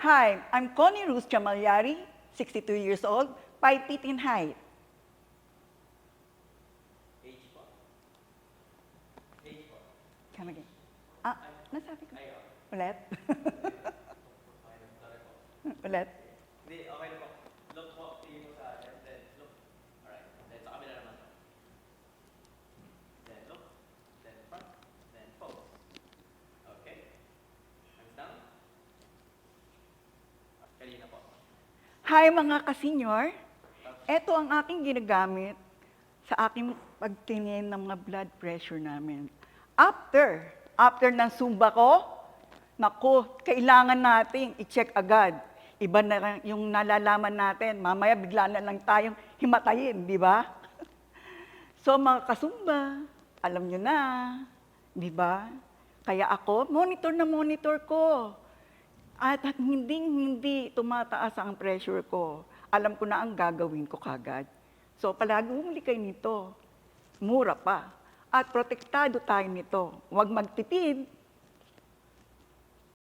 Hi, I'm Connie Ruth Chamalyari, 62 years old, 5 feet in height. Age po. Age po. Come again. Ah, nasabi ko. Ulit? Okay na, sorry po. Ulit? Hindi, okay na po. Look po, tingin mo sa akin, then look. Alright, then sa kabila naman. Then look, then front, then pose. Okay. Hands down. Kanina po. Hi mga ka-senior. Ito ang aking ginagamit sa aking pagtingin ng mga blood pressure namin. After ng Zumba ko, naku, kailangan nating i-check agad. Iba na yung nalalaman natin, mamaya bigla na lang tayong himatayin, di ba? So mga kasumba, alam nyo na, di ba? Kaya ako, monitor na monitor ko. At hindi tumataas ang pressure ko. Alam ko na ang gagawin ko kagad. So palagi humuli kayo nito. Mura pa. At protektado tayo nito. Huwag magtipid.